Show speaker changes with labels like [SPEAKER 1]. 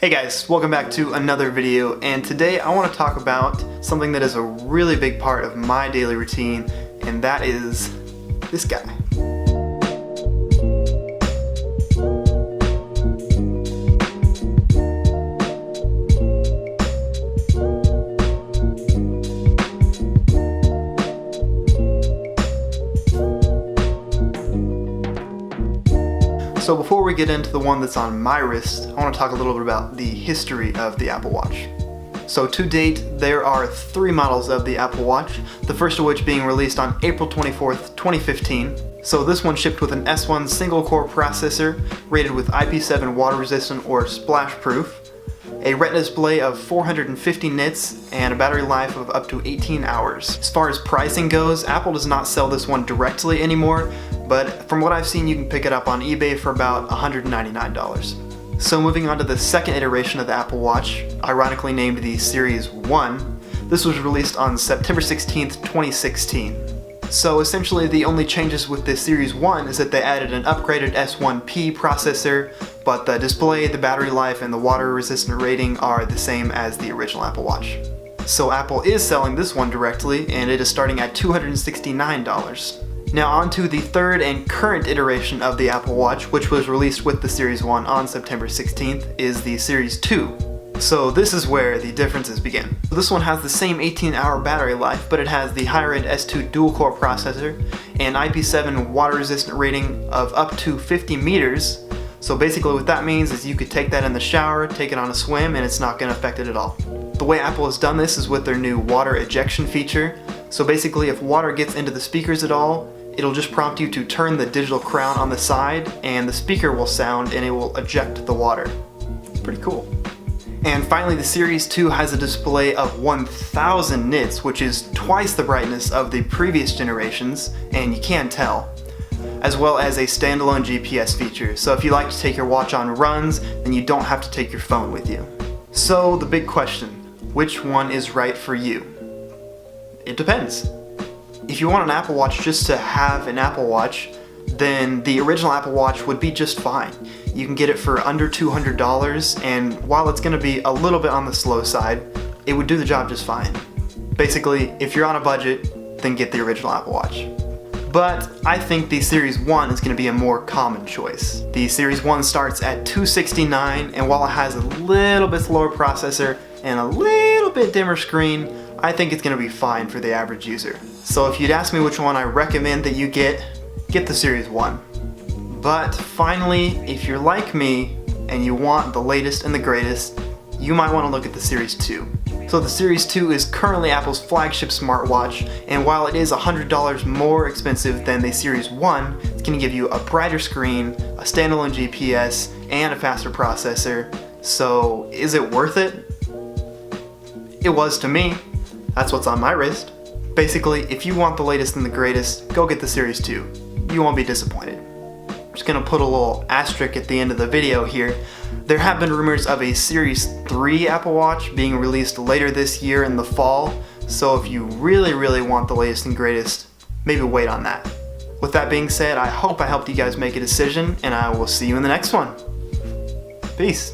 [SPEAKER 1] Hey guys, welcome back to another video, and today I want to talk about something that is a really big part of my daily routine, and that is this guy. So before we get into the one that's on my wrist, I want to talk a little bit about the history of the Apple Watch. So to date, there are 3 models of the Apple Watch, the first of which being released on April 24th, 2015. So this one shipped with an S1 single-core processor, rated with IP7 water-resistant or splash-proof, a Retina display of 450 nits, and a battery life of up to 18 hours. As far as pricing goes, Apple does not sell this one directly anymore, but from what I've seen, you can pick it up on eBay for about $199. So moving on to the second iteration of the Apple Watch, ironically named the Series 1, this was released on September 16th, 2016. So essentially the only changes with the Series 1 is that they added an upgraded S1P processor, but the display, the battery life, and the water resistant rating are the same as the original Apple Watch. So Apple is selling this one directly, and it is starting at $269. Now on to the third and current iteration of the Apple Watch, which was released with the Series 1 on September 16th, is the Series 2. So this is where the differences begin. This one has the same 18-hour battery life, but it has the higher-end S2 dual-core processor, and IP7 water-resistant rating of up to 50 meters. So basically what that means is you could take that in the shower, take it on a swim, and it's not going to affect it at all. The way Apple has done this is with their new water ejection feature. So basically if water gets into the speakers at all, it'll just prompt you to turn the digital crown on the side, and the speaker will sound and it will eject the water. It's pretty cool. And finally, the Series 2 has a display of 1000 nits, which is twice the brightness of the previous generations, and you can tell, as well as a standalone GPS feature. So if you like to take your watch on runs, then you don't have to take your phone with you. So the big question, which one is right for you? It depends. If you want an Apple Watch just to have an Apple Watch, then the original Apple Watch would be just fine. You can get it for under $200, and while it's going to be a little bit on the slow side, it would do the job just fine. Basically, if you're on a budget, then get the original Apple Watch. But I think the Series 1 is going to be a more common choice. The Series 1 starts at $269, and while it has a little bit slower processor and a little bit dimmer screen, I think it's going to be fine for the average user. So if you'd ask me which one I recommend that you get the Series 1. But finally, if you're like me and you want the latest and the greatest, you might want to look at the Series 2. So the Series 2 is currently Apple's flagship smartwatch, and while it is $100 more expensive than the Series 1, it's going to give you a brighter screen, a standalone GPS, and a faster processor. So is it worth it? It was to me. That's what's on my wrist. Basically, if you want the latest and the greatest, go get the Series 2. You won't be disappointed. I'm just gonna put a little asterisk at the end of the video here. There have been rumors of a Series 3 Apple Watch being released later this year in the fall, so if you really want the latest and greatest, maybe wait on that. With that being said, I hope I helped you guys make a decision, and I will see you in the next one. Peace.